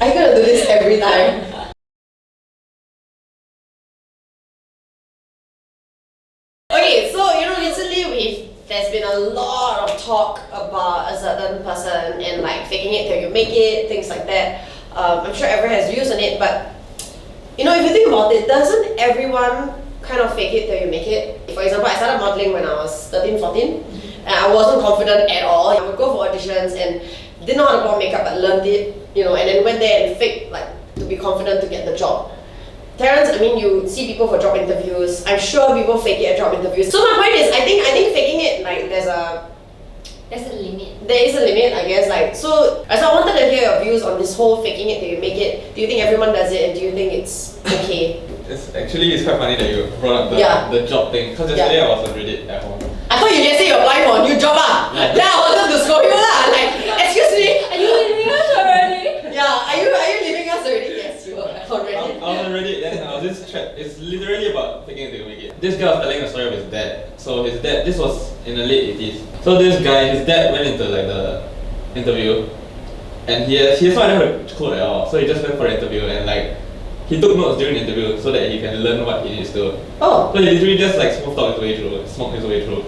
Are you gonna do this every time? Okay, so recently there's been a lot of talk about a certain person and like faking it till you make it, things like that. I'm sure everyone has views on it, but if you think about it, doesn't everyone kind of fake it till you make it? For example, I started modeling when I was 13, 14, and I wasn't confident at all. I would go for auditions and didn't know how to put on makeup, but learned it, and then went there and faked like to be confident to get the job. Terrence, you see people for job interviews. I'm sure people fake it at job interviews. So my point is, I think faking it, like there's a limit. There is a limit, I guess. So I wanted to hear your views on this whole faking it till you make it. Do you think everyone does it, and do you think it's okay? It's quite funny that you brought up the job thing. Because yesterday I was on Reddit at home. I thought you just said you're applying for a new job, Then I wanted to scold you, Like, excuse me, Are you leaving us already? Yeah, are you leaving us already? Yes, you are on Reddit. I was on Reddit, then I was just it's literally about faking it till you make it. This guy was telling a story of his dad. So his dad, this was in the late 80s. So this guy, his dad went into like the interview, and he has no idea how to code at all. So he just went for the interview and like he took notes during the interview so that he can learn what he needs to. Oh. So he literally just like smoked his way through.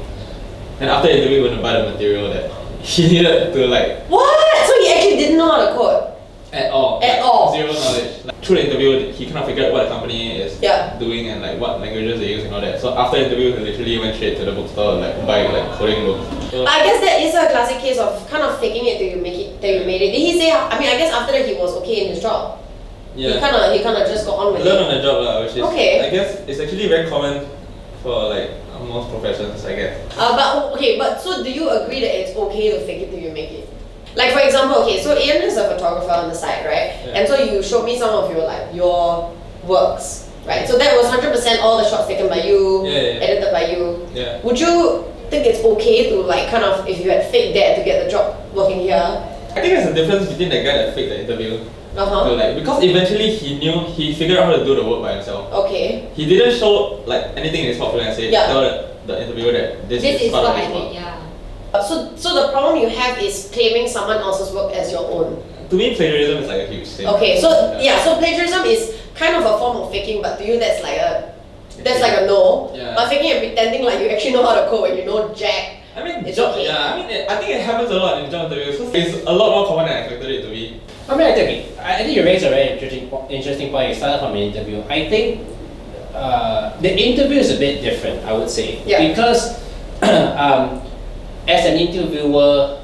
And after the interview, he went to buy the material that he needed to like. What? So he actually didn't know how to code? At all. At all. Zero knowledge. Like, through the interview, he kind of figured out what the company is doing and like what languages they use and all that. So after the interview, he literally went straight to the bookstore and like buy like coding books. So, I guess that is a classic case of kind of faking it till you make it, till you made it. Did he say? I guess after that he was okay in his job. yeah. He kind of just got on with Learn it. on the job, which is Okay. I guess it's actually very common for like most professions, I guess. But so do you agree that it's okay to fake it till you make it? Like for example, so Ian is a photographer on the side, right? Yeah. And so you showed me some of your works, right? So that was 100% all the shots taken by you, edited by you. Yeah. Would you think it's okay to like kind of, if you had faked that to get the job working here? I think there's a difference between the guy that faked the interview. Uh-huh. So because eventually he figured out how to do the work by himself. Okay. He didn't show like anything in his portfolio and say tell the interviewer that this is part what of I his work. did, yeah. So the problem you have is claiming someone else's work as your own. To me, plagiarism is like a huge thing. Okay, so so plagiarism is kind of a form of faking, but to you that's like a no. Yeah. But faking and pretending like you actually know how to code when you know jack. I mean, It's job, okay. I think it happens a lot in job interviews. It's a lot more common than I expected it to be. I think you raised a very interesting point. You started from an interview. I think the interview is a bit different, I would say. Yeah. Because as an interviewer,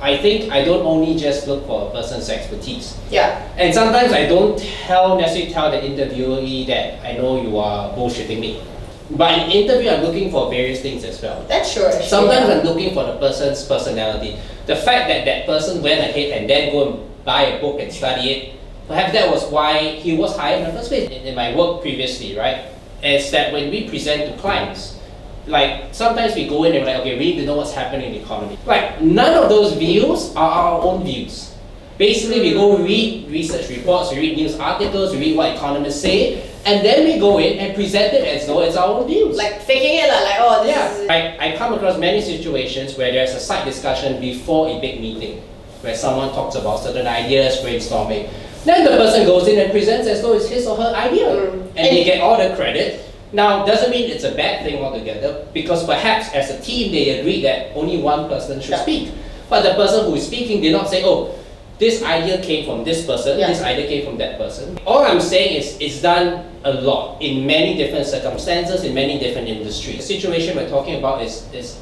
I think I don't only just look for a person's expertise. Yeah. And sometimes I don't necessarily tell the interviewee that I know you are bullshitting me. But in interview, I'm looking for various things as well. That's true. Actually, Sometimes I'm looking for the person's personality. The fact that that person went ahead and then go and buy a book and study it, perhaps that was why he was hired in the first place. In my work previously, right, is that when we present to clients, like sometimes we go in and we're like, okay, we need to know what's happening in the economy. Like none of those views are our own views. Basically, we go read research reports, we read news articles, we read what economists say, and then we go in and present it as though it's our own views. like faking it, like this is. I come across many situations where there's a side discussion before a big meeting, where someone talks about certain ideas, brainstorming. Then the person goes in and presents as though it's his or her idea, and they get all the credit. Now, doesn't mean it's a bad thing altogether, because perhaps as a team they agree that only one person should speak. But the person who is speaking did not say, oh, this idea came from this person, this idea came from that person. All I'm saying is it's done a lot in many different circumstances, in many different industries. The situation we're talking about is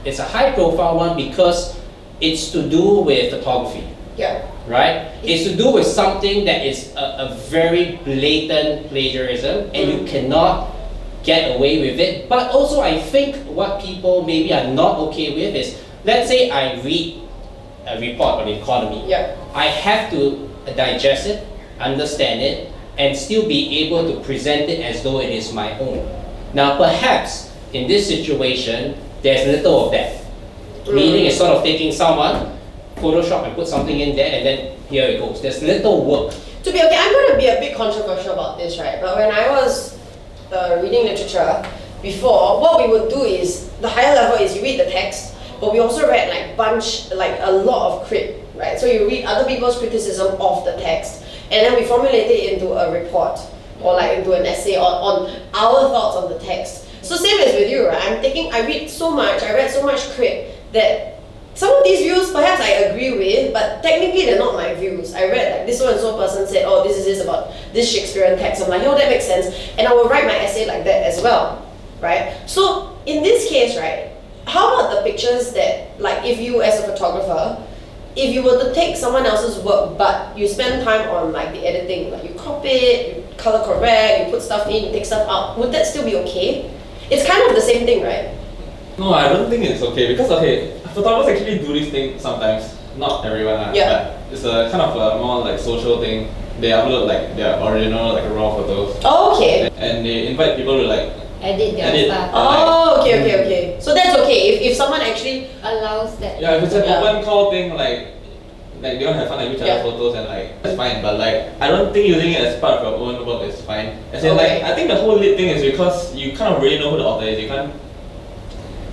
a high profile one because it's to do with photography. Yeah. Right? It's to do with something that is a very blatant plagiarism and you cannot get away with it. But also I think what people maybe are not okay with is, let's say I read a report on the economy. Yeah. I have to digest it, understand it, and still be able to present it as though it is my own. Now perhaps in this situation, there's little of that. Meaning it's sort of taking someone, Photoshop and put something in there and then here it goes. There's little work. To be okay, I'm going to be a bit controversial about this, right? But when I was reading literature before, what we would do is, the higher level is you read the text, but we also read like a lot of crit, right? So you read other people's criticism of the text, and then we formulate it into a report or like into an essay on our thoughts on the text. So same as with you, right? I read so much crit that some of these views perhaps I agree with, but technically they're not my views. I read like this so and so person said, oh, this is about this Shakespearean text. I'm like, oh, that makes sense. And I will write my essay like that as well, right? So in this case, right, how about the pictures that, like if you as a photographer, if you were to take someone else's work, but you spend time on like the editing, like you crop it, you color correct, you put stuff in, you take stuff out, would that still be okay? It's kind of the same thing, right? No, I don't think it's okay because photographers actually do this thing sometimes. Not everyone, Yeah. but it's a kind of a more like social thing. They upload like their original like raw photos. Oh, okay. And they invite people to like Edit their stuff. Oh, okay. So that's okay if someone actually Allows that. yeah, if it's an Yeah. open call thing, like they want to have fun with each other's photos and like that's fine. But like I don't think using it as part of your own work is fine. As in like I think the whole lit thing is because you kind of really know who the author is. You can't.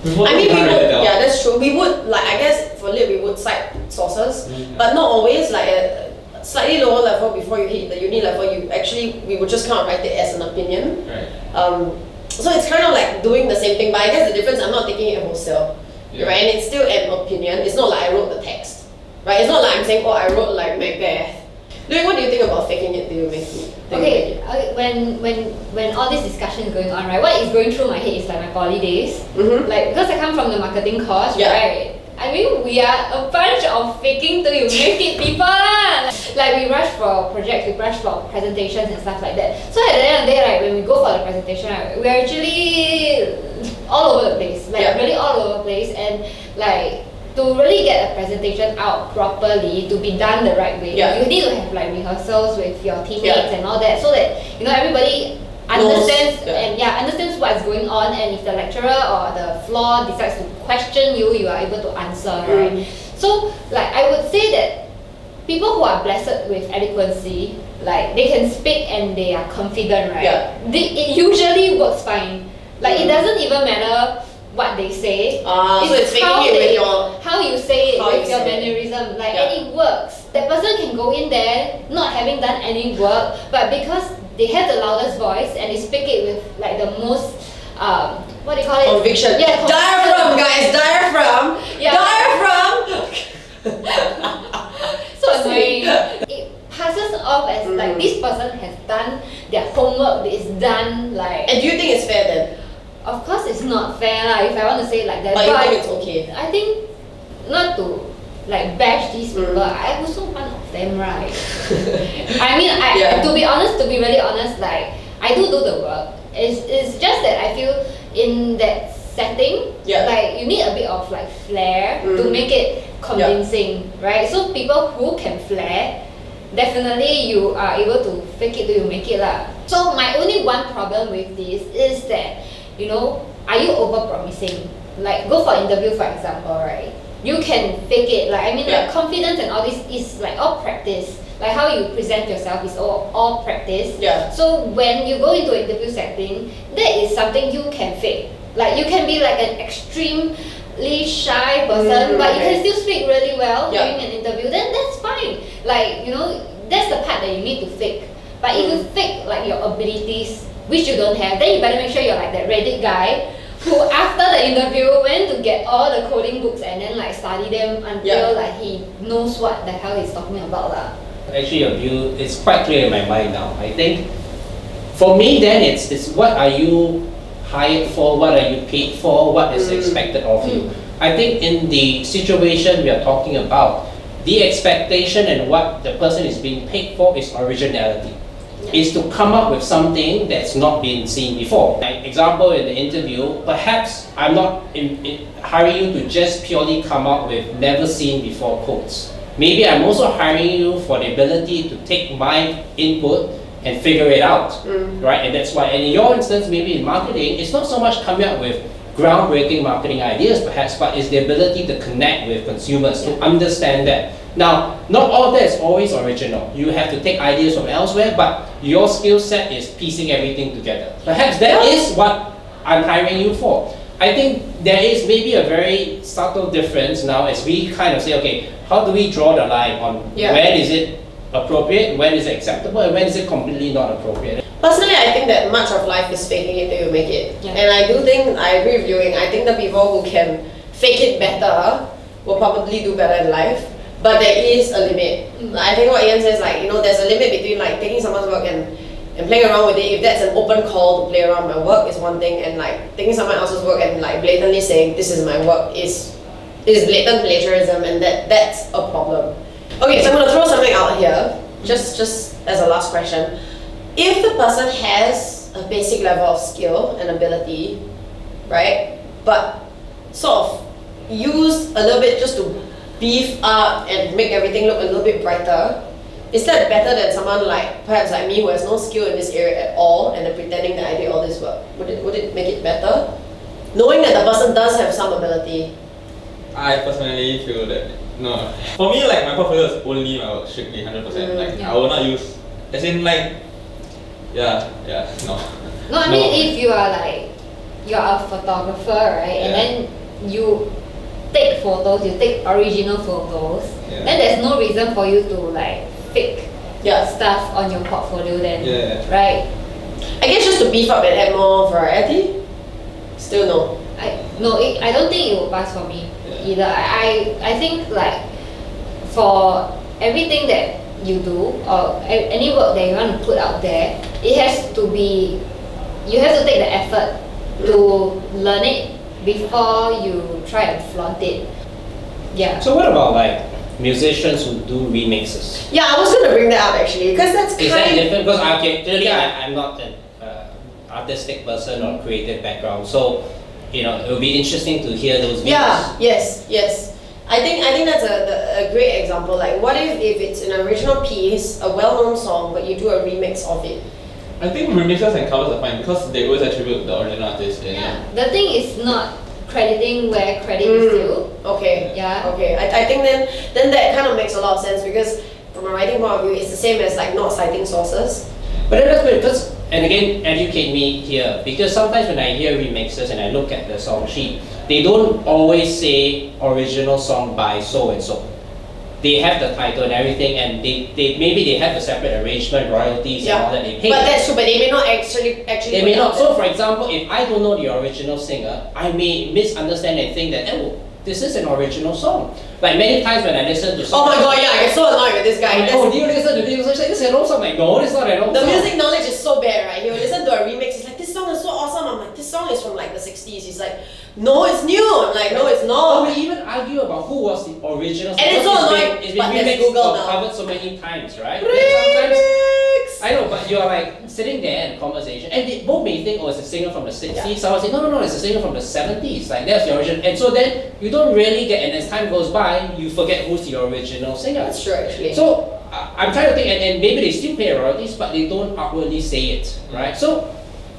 I mean, we would, yeah, that's true. We would, like, I guess for lit, we would cite sources, but not always. Like a slightly lower level before you hit the uni level, we would just kind of write it as an opinion. Right. So it's kind of like doing the same thing, but I guess the difference, I'm not taking it wholesale, right? And it's still an opinion. It's not like I wrote the text, right? It's not like I'm saying, oh, I wrote like Macbeth. Louis, what do you think about faking it till you make it? Okay, when all this discussion is going on, right, what is going through my head is like my poly days. Mm-hmm. Like, because I come from the marketing course, right? I mean, we are a bunch of faking till you make it people lah. Like, we rush for projects, we rush for presentations and stuff like that. So at the end of the day, like, when we go for the presentation, right, we're actually all over the place. Like, really all over the place. And like, to really get a presentation out properly, to be done the right way, you need to have like rehearsals with your teammates and all that, so that you know everybody understands understands what's going on, and if the lecturer or the floor decides to question you, you are able to answer, right? So like I would say that people who are blessed with eloquency, like they can speak and they are confident, right? It usually works fine. Like it doesn't even matter what they say. So it's faking it with your how you say it with your mannerism, like and it works. That person can go in there not having done any work, but because they have the loudest voice and they speak it with like the most what do you call it? Conviction. Yeah, diaphragm, guys, diaphragm. Yeah. Diaphragm. So annoying. It passes off as like this person has done their homework, it's done like. And do you think it's fair then? Of course it's not fair lah, if I want to say it like that. But you think it's okay? I think not to like bash these people. I'm also one of them, right? I mean, to be really honest, like I do the work. It's just that I feel in that setting, like you need a bit of like flair to make it convincing, right? So people who can flair, definitely you are able to fake it till you make it lah. So my only one problem with this is that, you know, are you over promising? Like go for interview, for example, right? You can fake it. Like I mean, like confidence and all this is like all practice. Like how you present yourself is all practice. So when you go into an interview setting, that is something you can fake. Like you can be like an extremely shy person, but you can still speak really well during an interview. Then that's fine. Like you know, that's the part that you need to fake. But if you fake like your abilities, which you don't have, then you better make sure you're like that Reddit guy who after the interview went to get all the coding books and then like study them until like he knows what the hell he's talking about lah. Actually, your view is quite clear in my mind now. I think for me then it's what are you hired for, what are you paid for, what is expected of you. I think in the situation we are talking about, the expectation and what the person is being paid for is originality. Is to come up with something that's not been seen before. Like example in the interview, perhaps I'm not hiring you to just purely come up with never seen before quotes. Maybe I'm also hiring you for the ability to take my input and figure it out, right? And that's why, and in your instance, maybe in marketing, it's not so much coming up with groundbreaking marketing ideas perhaps, but it's the ability to connect with consumers, to understand that. Now, not all that is always original. You have to take ideas from elsewhere, but your skill set is piecing everything together. Perhaps that is what I'm hiring you for. I think there is maybe a very subtle difference now as we kind of say, okay, how do we draw the line on when is it appropriate, when is it acceptable, and when is it completely not appropriate? Personally, I think that much of life is faking it till you make it. And I do think, I agree with you, I think the people who can fake it better will probably do better in life. But there is a limit. I think what Ian says, like, you know, there's a limit between like taking someone's work and playing around with it. If that's an open call to play around my work is one thing, and like taking someone else's work and like blatantly saying this is my work is blatant plagiarism, and that's a problem. Okay, so I'm gonna throw something out here, just as a last question. If the person has a basic level of skill and ability, right, but sort of use a little bit just to beef up and make everything look a little bit brighter, is that better than someone like, perhaps like me, who has no skill in this area at all and then pretending that I did all this work? Would it make it better? Knowing that the person does have some ability. I personally feel that, no. For me, like, my portfolio is only my work, strictly 100%. Like, I will not use, as in like, no. No, I mean, if you are like, you're a photographer, right, and then you take photos, you take original photos, then there's no reason for you to like fake stuff on your portfolio then, right? I guess just to beef up and add more variety. Still no. I don't think it will pass for me either. I think like for everything that you do or any work that you want to put out there, it has to be, you have to take the effort to learn it before you try and flaunt it. Yeah. So what about like musicians who do remixes? Yeah, I was going to bring that up actually, because that's Is that different? Because clearly I'm not an artistic person or creative background, so you know it would be interesting to hear those views. Yeah, yes. I think that's a great example. Like, what if it's an original piece, a well-known song, but you do a remix of it? I think remixes and covers are fine because they always attribute the original artist. The thing is not crediting where credit is due. Okay. Yeah. Okay. I think then that kind of makes a lot of sense, because from a writing point of view, it's the same as like not citing sources. But then that's weird, because, and again, educate me here, because sometimes when I hear remixes and I look at the song sheet, they don't always say original song by so and so. They have the title and everything, and they maybe they have a separate arrangement, royalties, and all that they pay. But that's true. But they may not actually. They may not. So, for example, if I don't know the original singer, I may misunderstand and think that, oh, this is an original song. Like many times when I listen to songs. Oh my god, yeah, I get so annoyed with this guy. Like, oh, do you listen to this? This is an old song. Like, no, it's not an old the song. The music knowledge is so bad, right? He'll listen to a remix. He's like, this song is so awesome. I'm like, this song is from like the 60s. He's like, no, it's new. I'm like, no, it's not. We even argue about who was the original song. And it's so annoying. It's been remixed or covered so many times, right? Remix! I know, but you're like sitting there in a conversation, and they both may think, oh, it's a singer from the 60s. Someone say, no, it's a singer from the 70s. Like, that's the original. And so then you don't really get, and as time goes by, you forget who's the original singer. That's true, actually. So I'm trying to think, and maybe they still pay royalties, but they don't outwardly say it, right? So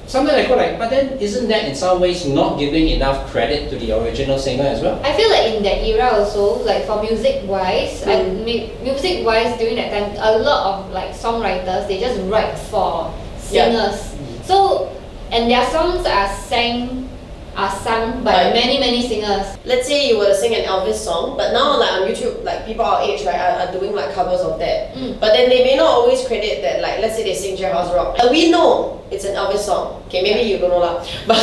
sometimes I go like, but then isn't that in some ways not giving enough credit to the original singer as well? I feel like in that era also, like for music-wise, music-wise during that time, a lot of like songwriters, they just write for singers. So, and their songs are sung by many singers. Let's say you were to sing an Elvis song, but now like on YouTube, like people our age, right, are doing like covers of that. But then they may not always credit that, like, let's say they sing Jailhouse Rock. We know it's an Elvis song. Okay, maybe you don't know lah, but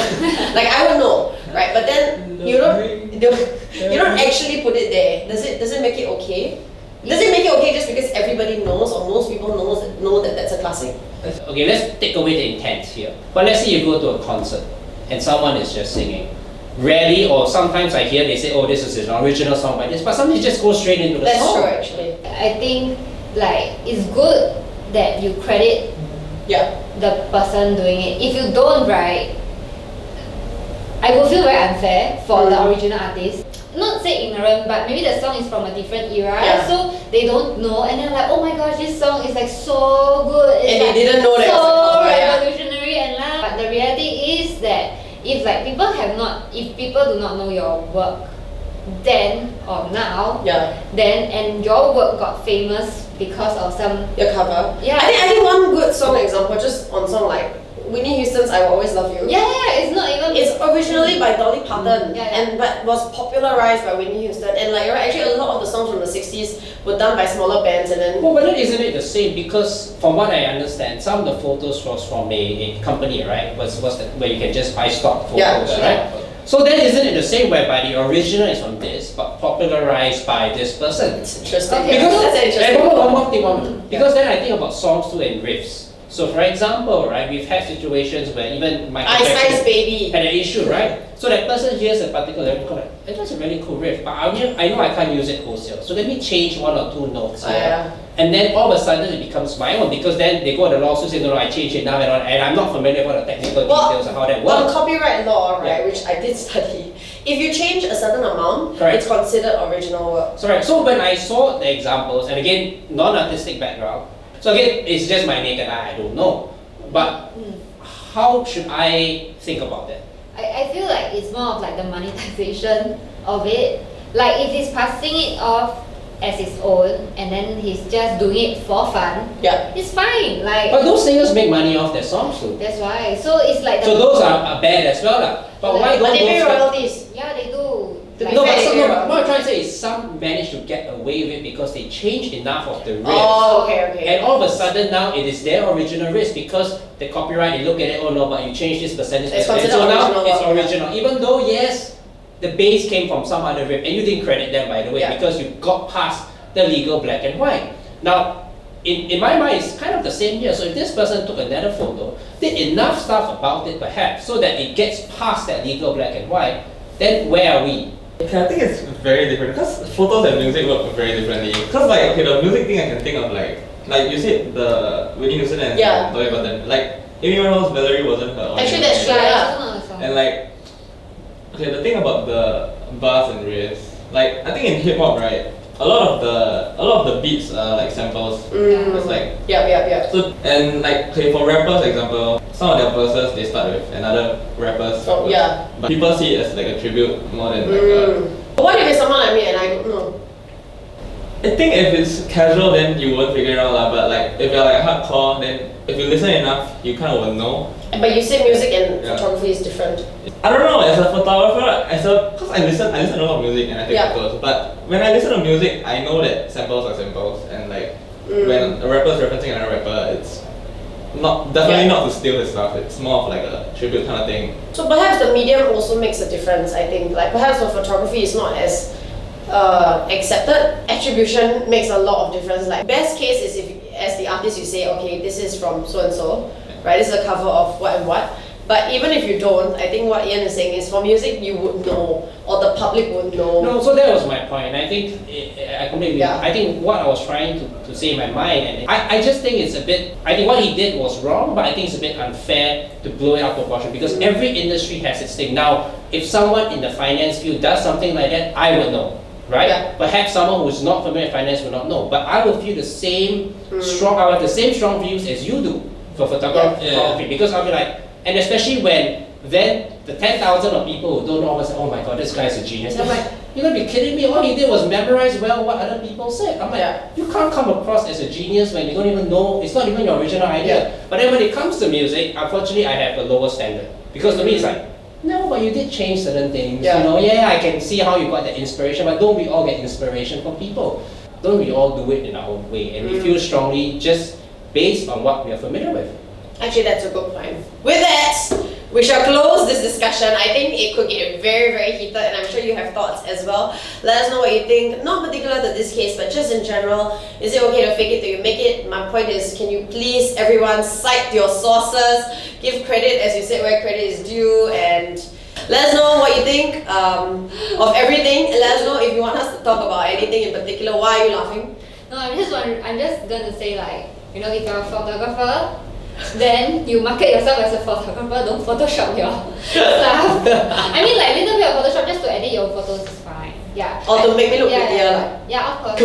like I would know, right? But then you don't actually put it there. Does it make it okay? Does it make it okay just because everybody knows, or most people know that that's a classic? Okay, let's take away the intent here. But let's say you go to a concert and someone is just singing. Rarely, or sometimes I hear they say, oh, this is an original song by this, but sometimes you just go straight into the song. That's true, actually. I think like it's good that you credit the person doing it. If you don't, right, I would feel very unfair for the original artist. Not say ignorant, but maybe the song is from a different era, so they don't know, and they're like, oh my gosh, this song is like so good. It's and like they didn't know that so it was a cover, revolutionary and loud. But the reality is that if like if people do not know your work then or now, then and your work got famous because of your cover. Yeah. I think one good song example, just on song like Whitney Houston's I Will Always Love You. Yeah, it's not even. It's originally by Dolly Parton Yeah. but was popularized by Whitney Houston. And like, actually a lot of the songs from the 60s were done by smaller bands and then... Well, but then isn't it the same? Because from what I understand, some of the photos was from a company, right? Was where you can just buy stock photos, right? So then isn't it the same whereby the original is from this, but popularized by this person? It's interesting. Okay, Because that's interesting. one more thing. Because then I think about songs too and riffs. So for example, right, we've had situations where even Michael Ice Jackson Ice Baby. had an issue, right? So that person hears a particular lyric, like, that's a really cool riff, but I know I can't use it wholesale. So let me change one or two notes here. Yeah. And then all of a sudden it becomes my own, because then they go to the lawsuit saying, no, I changed it now and I'm not familiar with the technical details of how that On works. copyright law, right, Yeah. which I did study, if you change a certain amount, Correct. it's considered original work. So, right, so when I saw the examples, and again, non-artistic background, so again, it's just my naked eye, I don't know. But how should I think about that? I feel like it's more of like the monetization of it. Like if he's passing it off as his own and then he's just doing it for fun, Yeah. it's fine. Like But those singers make money off their songs too. that's why. So it's like the So those are bad as well lah. But why But don't they pay those guys... royalties. yeah, they do. To No, be but fair, some, they no, pay but what I'm trying to say is some manage to get away with it because they changed enough of the riffs. Oh, okay. And all of a sudden now it is their original risk because the copyright, they look at it, oh no, but you changed this percentage. It's So considered now original it's work, original. Even though, yes, the bass came from some other riff, and you didn't credit them, by the way, Yeah. because you got past the legal black and white. Now, in my mind, it's kind of the same here. So if this person took another photo, did enough stuff about it perhaps, so that it gets past that legal black and white, then where are we? Okay, I think it's very different because photos and music work very differently. Because like, okay, the music thing I can think of like you said, the Whitney Houston and Yeah. Dolly Parton. Like Amy Winehouse's Valerie wasn't her. Actually, original that's idea. true. Yeah, Yeah. it's not a song. And like, okay, the thing about the bars and riffs, like I think in hip hop, right, a lot of the beats are like samples. It's like Yeah. so, and like okay, for rappers example, some of their verses they start with another rapper's Oh, verse. yeah. But people see it as like a tribute more than like a. But what if it's someone like me and I don't know? I think if it's casual then you won't figure it out lah, but like if you're like hardcore then if you listen enough you kind of will know. But you say music and Yeah. photography is different. I don't know, as a photographer, cause I listen to a lot of music and I take Yeah. photos, but when I listen to music I know that samples are samples and like when a rapper is referencing another rapper it's definitely not to steal his stuff, it's more of like a tribute kind of thing. So perhaps the medium also makes a difference, I think. Like perhaps for photography is not as accepted. Attribution makes a lot of difference. Like best case is if as the artist you say, okay, this is from so and so, right? This is a cover of what and what. But even if you don't, I think what Ian is saying is for music you would know, or the public would know. No, so that was my point. And I think I completely. Yeah. I think what I was trying to say in my mind, and I just think it's a bit. I think what he did was wrong, but I think it's a bit unfair to blow it out of proportion because every industry has its thing. Now, if someone in the finance field does something like that, I would know, right? Yeah. Perhaps someone who's not familiar with finance will not know, but I will feel the same strong. I have the same strong views as you do for photography because I'll be like. And especially when then the 10,000 of people who don't know always say, oh my god, this guy's a genius. I'm like, you're gonna be kidding me? All he did was memorize well what other people said. I'm like, you can't come across as a genius when you don't even know, it's not even your original idea. But then when it comes to music, unfortunately I have a lower standard. Because to me it's like, no, but you did change certain things. You know, I can see how you got the inspiration, but don't we all get inspiration from people? Don't we all do it in our own way? And we feel strongly just based on what we are familiar with. Actually, that's a good point. With that, we shall close this discussion. I think it could get very, very heated, and I'm sure you have thoughts as well. Let us know what you think, not particular to this case, but just in general. Is it okay to fake it till you make it? My point is, can you please, everyone, cite your sources, give credit, as you said, where credit is due, and let us know what you think of everything, and let us know if you want us to talk about anything in particular. Why are you laughing? No, I'm just gonna say like, if you're a photographer, then you market yourself as a photographer, don't Photoshop your stuff. I mean like little bit of Photoshop just to edit your photos is fine. Yeah. Or to make me look yeah, prettier. yeah, of course.